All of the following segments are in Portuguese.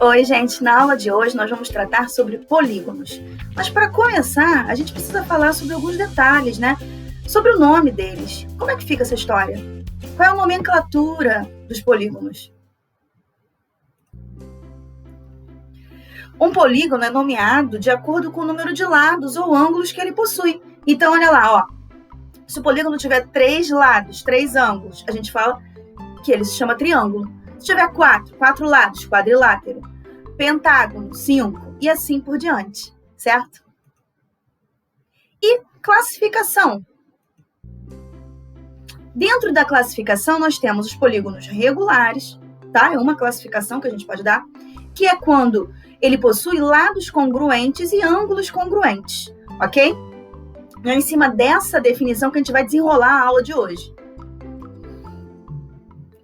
Oi, gente! Na aula de hoje nós vamos tratar sobre polígonos. Mas para começar, a gente precisa falar sobre alguns detalhes, né? Sobre o nome deles. Como é que fica essa história? Qual é a nomenclatura dos polígonos? Um polígono é nomeado de acordo com o número de lados ou ângulos que ele possui. Então, olha lá, ó. Se o polígono tiver 3 lados, 3 ângulos, a gente fala que ele se chama triângulo. Se tiver 4 lados, quadrilátero. Pentágono, 5, e assim por diante, certo? E classificação. Dentro da classificação, nós temos os polígonos regulares, tá? É uma classificação que a gente pode dar, que é quando ele possui lados congruentes e ângulos congruentes, ok? É em cima dessa definição que a gente vai desenrolar a aula de hoje.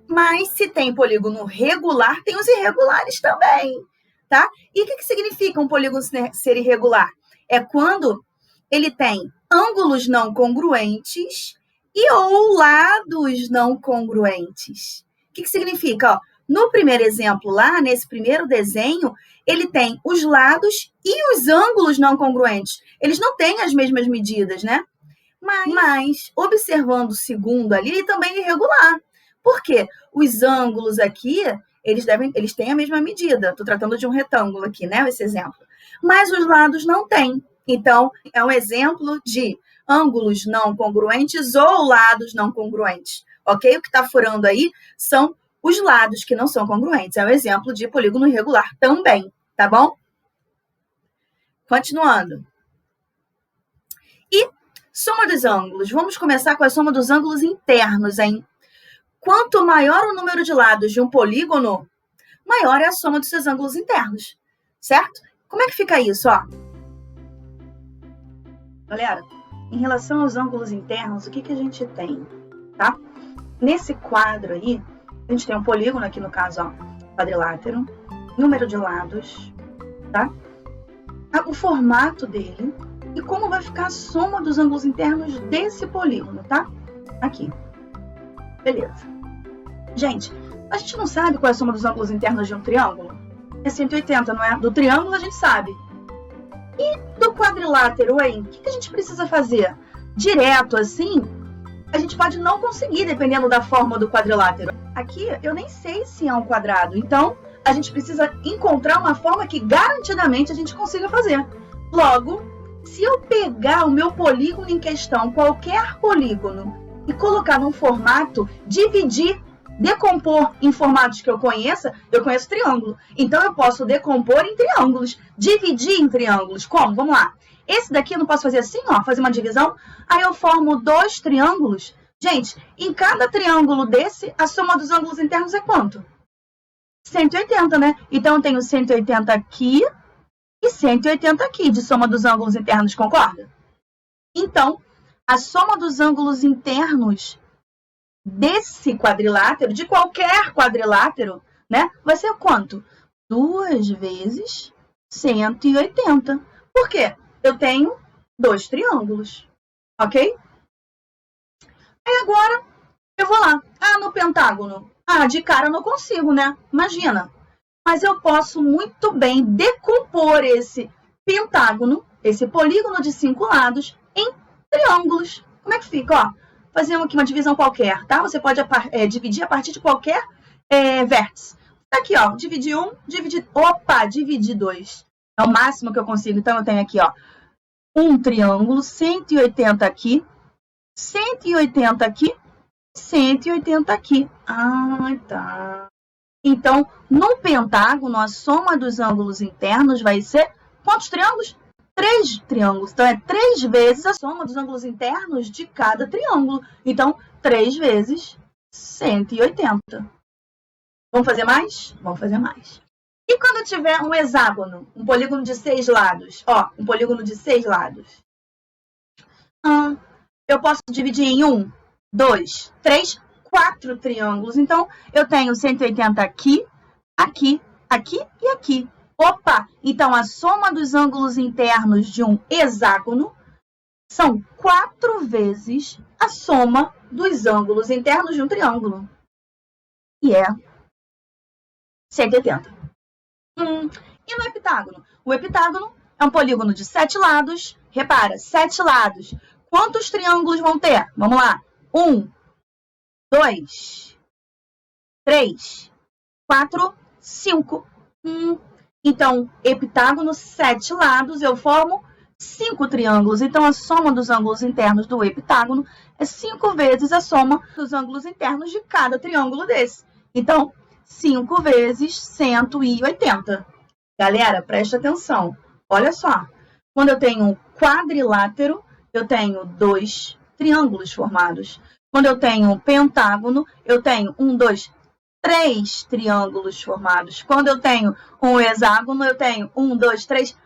Mas se tem polígono regular, tem os irregulares também, tá? E o que significa um polígono ser irregular? É quando ele tem ângulos não congruentes e ou lados não congruentes. O que significa? Ó, no primeiro exemplo lá, nesse primeiro desenho, ele tem os lados e os ângulos não congruentes. Eles não têm as mesmas medidas, né? Mas observando o segundo ali, ele também é irregular. Por quê? Os ângulos aqui, eles têm a mesma medida. Estou tratando de um retângulo aqui, né? Esse exemplo. Mas os lados não têm. Então, é um exemplo de ângulos não congruentes ou lados não congruentes. Ok? O que está furando aí são os lados que não são congruentes. É um exemplo de polígono irregular também, tá bom? Continuando. E soma dos ângulos. Vamos começar com a soma dos ângulos internos, hein? Quanto maior o número de lados de um polígono, maior é a soma dos seus ângulos internos, certo? Como é que fica isso, ó? Galera, em relação aos ângulos internos, o que a gente tem, tá? Nesse quadro aí, a gente tem um polígono aqui no caso, ó, quadrilátero, número de lados, tá? O formato dele e como vai ficar a soma dos ângulos internos desse polígono, tá? Aqui. Beleza. Gente, a gente não sabe qual é a soma dos ângulos internos de um triângulo? É 180, não é? Do triângulo a gente sabe. E do quadrilátero, hein? O que a gente precisa fazer? Direto assim, a gente pode não conseguir, dependendo da forma do quadrilátero. Aqui, eu nem sei se é um quadrado. Então, a gente precisa encontrar uma forma que garantidamente a gente consiga fazer. Logo, se eu pegar o meu polígono em questão, qualquer polígono, e colocar num formato, dividir, decompor em formatos que eu conheço triângulo. Então, eu posso decompor em triângulos, dividir em triângulos. Como? Vamos lá. Esse daqui eu não posso fazer assim, ó, fazer uma divisão. Aí eu formo 2 triângulos. Gente, em cada triângulo desse, a soma dos ângulos internos é quanto? 180, né? Então, eu tenho 180 aqui e 180 aqui de soma dos ângulos internos, concorda? Então, a soma dos ângulos internos desse quadrilátero, de qualquer quadrilátero, né, vai ser quanto? 2 vezes 180. Por quê? Eu tenho 2 triângulos, ok? Aí agora, eu vou lá. Ah, no pentágono. Ah, de cara eu não consigo, né? Imagina. Mas eu posso muito bem decompor esse pentágono, esse polígono de 5 lados, em triângulos. Como é que fica? Ó, fazer aqui uma divisão qualquer, tá? Você pode dividir a partir de qualquer vértice. Tá aqui, ó, dividir 1, dividir 2. É o máximo que eu consigo. Então, eu tenho aqui, ó, um triângulo, 180 aqui, 180 aqui, 180 aqui. Ah, tá. Então, no pentágono, a soma dos ângulos internos vai ser quantos triângulos? 3 triângulos. Então, é 3 vezes a soma dos ângulos internos de cada triângulo. Então, 3 vezes 180. Vamos fazer mais? Vamos fazer mais. E quando eu tiver um hexágono, um polígono de 6 lados? Ó, um polígono de 6 lados. Eu posso dividir em 1, 2, 3, 4 triângulos. Então, eu tenho 180 aqui, aqui, aqui e aqui. Opa! Então, a soma dos ângulos internos de um hexágono são 4 vezes a soma dos ângulos internos de um triângulo. E é 180. E no heptágono? O heptágono é um polígono de 7 lados. Repara, 7 lados. Quantos triângulos vão ter? Vamos lá. 1, 2, 3, 4, 5. Então, heptágono, 7 lados, eu formo 5 triângulos. Então, a soma dos ângulos internos do heptágono é 5 vezes a soma dos ângulos internos de cada triângulo desse. Então, 5 vezes 180. Galera, presta atenção. Olha só. Quando eu tenho um quadrilátero, eu tenho 2 triângulos formados. Quando eu tenho um pentágono, eu tenho 1, 2, 3 triângulos formados. Quando eu tenho um hexágono, eu tenho 1, 2, 3,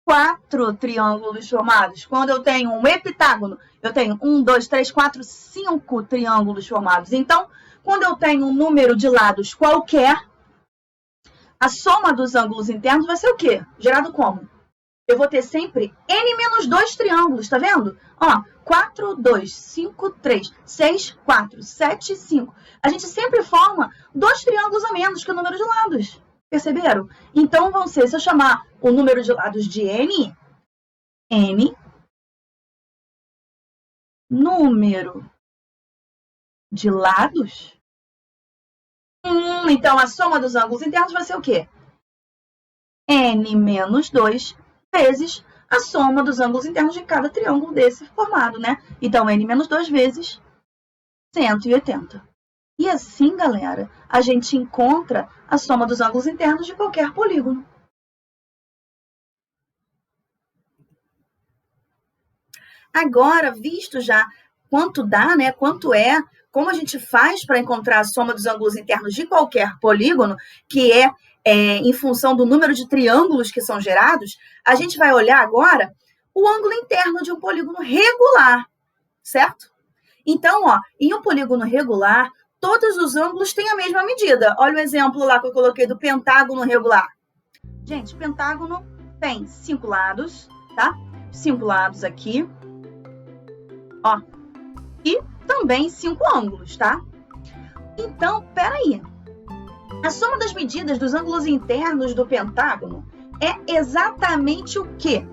4 triângulos formados. Quando eu tenho um heptágono, eu tenho 1, 2, 3, 4, 5 triângulos formados. Então, quando eu tenho um número de lados qualquer, a soma dos ângulos internos vai ser o quê? Gerado como? Eu vou ter sempre n menos 2 triângulos, tá vendo? Ó, 4, 2, 5, 3, 6, 4, 7, 5. A gente sempre forma 2 triângulos a menos que o número de lados. Perceberam? Então, vão ser, se eu chamar o número de lados de n, número de lados. Então, a soma dos ângulos internos vai ser o quê? N menos 2 vezes a soma dos ângulos internos de cada triângulo desse formado, né? Então, N menos 2 vezes 180. E assim, galera, a gente encontra a soma dos ângulos internos de qualquer polígono. Agora, visto já quanto dá, né? Quanto é, como a gente faz para encontrar a soma dos ângulos internos de qualquer polígono, que é em função do número de triângulos que são gerados, a gente vai olhar agora o ângulo interno de um polígono regular, certo? Então, ó, em um polígono regular, todos os ângulos têm a mesma medida. Olha o exemplo lá que eu coloquei do pentágono regular. Gente, o pentágono tem 5 lados, tá? 5 lados aqui. Ó, e também 5 ângulos, tá? Então, peraí. A soma das medidas dos ângulos internos do pentágono é exatamente o quê?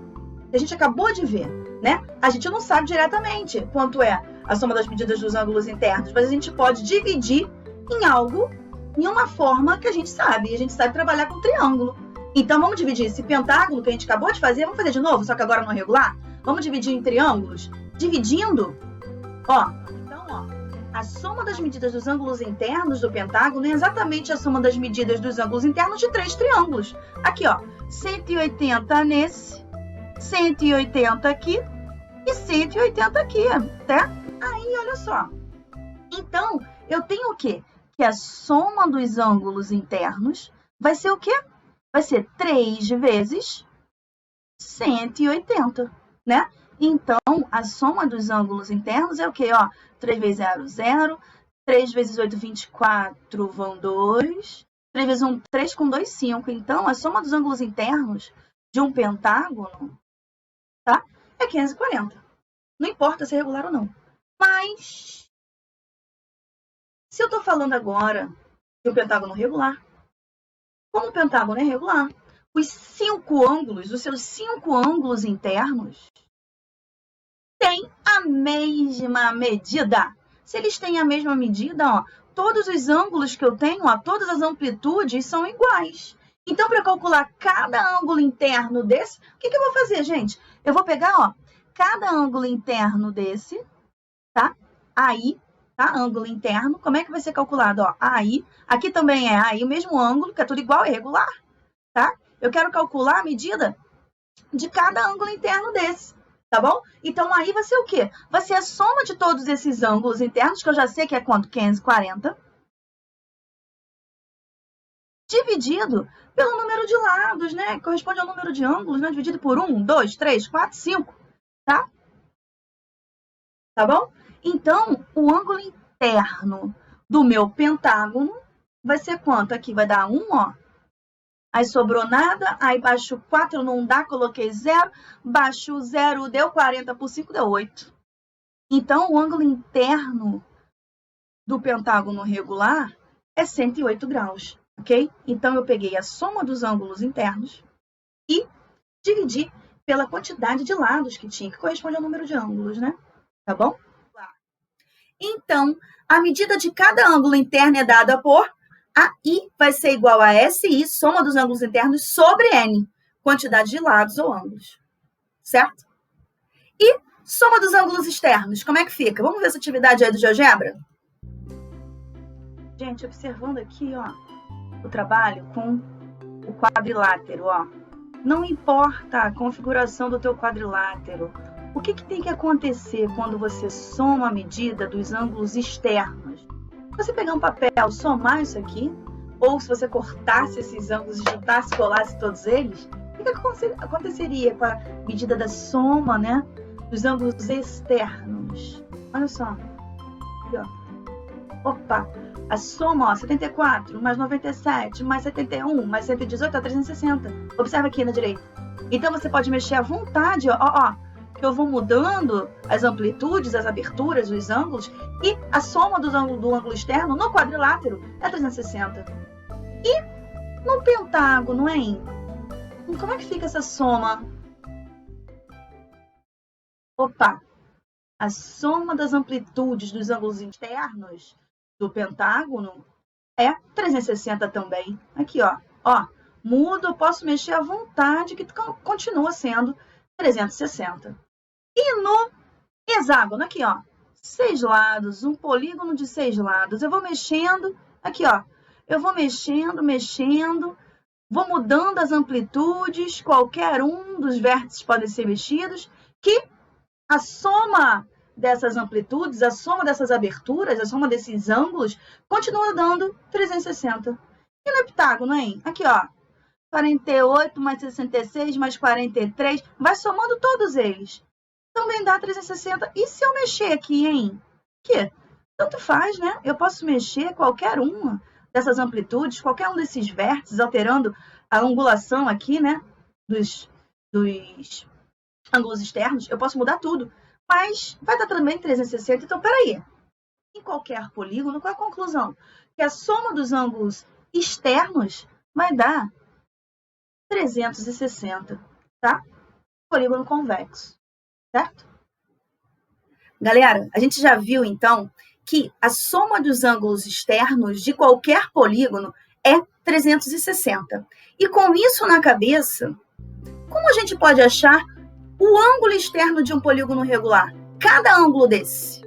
A gente acabou de ver, né? A gente não sabe diretamente quanto é a soma das medidas dos ângulos internos, mas a gente pode dividir em algo, em uma forma que a gente sabe. E a gente sabe trabalhar com triângulo. Então, vamos dividir esse pentágono que a gente acabou de fazer, vamos fazer de novo, só que agora no regular? Vamos dividir em triângulos? Dividindo, ó, então, ó, a soma das medidas dos ângulos internos do pentágono é exatamente a soma das medidas dos ângulos internos de 3 triângulos. Aqui, ó, 180 nesse, 180 aqui e 180 aqui, tá? Aí, olha só. Então, eu tenho o quê? Que a soma dos ângulos internos vai ser o quê? Vai ser 3 vezes 180, né? Então, a soma dos ângulos internos é o quê? Ó, 3 vezes 0, 0. 3 vezes 8, 24, vão 2. 3 vezes 1, 3 com 2, 5. Então, a soma dos ângulos internos de um pentágono, tá? É 540. Não importa se é regular ou não. Mas, se eu estou falando agora de um pentágono regular, como o pentágono é regular, os 5 ângulos, os seus 5 ângulos internos, têm a mesma medida. Se eles têm a mesma medida, ó, todos os ângulos que eu tenho, ó, todas as amplitudes são iguais. Então, para calcular cada ângulo interno desse, o que eu vou fazer, gente? Eu vou pegar, ó, cada ângulo interno desse, tá? Aí, tá? Ângulo interno. Como é que vai ser calculado? Ó, aí. Aqui também é aí o mesmo ângulo, que é tudo igual, é regular, tá? Eu quero calcular a medida de cada ângulo interno desse, tá bom? Então, aí vai ser o quê? Vai ser a soma de todos esses ângulos internos, que eu já sei que é quanto? 540. Dividido pelo número de lados, né? Que corresponde ao número de ângulos, né? Dividido por 1, 2, 3, 4, 5, tá? Tá bom? Então, o ângulo interno do meu pentágono vai ser quanto? Aqui vai dar 1, ó. Aí sobrou nada, aí baixo 4 não dá, coloquei 0. Baixo 0 deu 40 por 5, deu 8. Então, o ângulo interno do pentágono regular é 108 graus. ok? Então, eu peguei a soma dos ângulos internos e dividi pela quantidade de lados que tinha, que corresponde ao número de ângulos, né? Tá bom? Então, a medida de cada ângulo interno é dada por AI vai ser igual a SI, soma dos ângulos internos, sobre N, quantidade de lados ou ângulos. Certo? E soma dos ângulos externos, como é que fica? Vamos ver essa atividade aí do GeoGebra? Gente, observando aqui, ó, o trabalho com o quadrilátero, ó. Não importa a configuração do teu quadrilátero, o que tem que acontecer quando você soma a medida dos ângulos externos? Se você pegar um papel, somar isso aqui, ou se você cortasse esses ângulos e juntasse, colasse todos eles, o que aconteceria com a medida da soma, né, dos ângulos externos? Olha só. Aqui, ó. Opa! A soma, ó, 74 mais 97 mais 71 mais 118 é 360. Observa aqui na direita. Então, você pode mexer à vontade, ó, que eu vou mudando as amplitudes, as aberturas, os ângulos, e a soma do ângulo externo no quadrilátero é 360. E no pentágono, hein? Como é que fica essa soma? Opa! A soma das amplitudes dos ângulos internos do pentágono é 360 também. Aqui, ó. Mudo, eu posso mexer à vontade, que continua sendo 360. E no hexágono, aqui, ó. 6 lados, um polígono de 6 lados. Eu vou mexendo, aqui, ó. Eu vou mexendo, vou mudando as amplitudes, qualquer um dos vértices podem ser mexidos, que a soma dessas amplitudes, a soma dessas aberturas, a soma desses ângulos, continua dando 360. E no heptágono, hein? Aqui, ó. 48 mais 66 mais 43, vai somando todos eles. Também dá 360. E se eu mexer aqui, hein? Que tanto faz, né? Eu posso mexer qualquer uma dessas amplitudes, qualquer um desses vértices, alterando a angulação aqui, né? Dos ângulos externos. Eu posso mudar tudo. Mas vai dar também 360. Então, peraí. Em qualquer polígono, qual é a conclusão? Que a soma dos ângulos externos vai dar 360, tá? Polígono convexo, certo? Galera, a gente já viu, então, que a soma dos ângulos externos de qualquer polígono é 360. E com isso na cabeça, como a gente pode achar o ângulo externo de um polígono regular? Cada ângulo desse.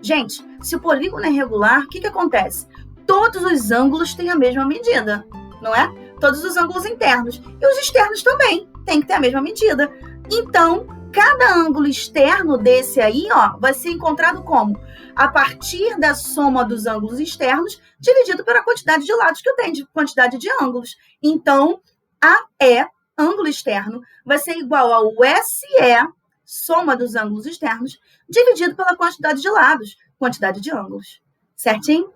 Gente, se o polígono é regular, o que acontece? Todos os ângulos têm a mesma medida, não é? Todos os ângulos internos. E os externos também têm que ter a mesma medida. Então, cada ângulo externo desse aí, ó, vai ser encontrado como? A partir da soma dos ângulos externos, dividido pela quantidade de lados que eu tenho, de quantidade de ângulos. Então, AE, ângulo externo, vai ser igual ao SE, soma dos ângulos externos, dividido pela quantidade de lados, quantidade de ângulos. Certinho?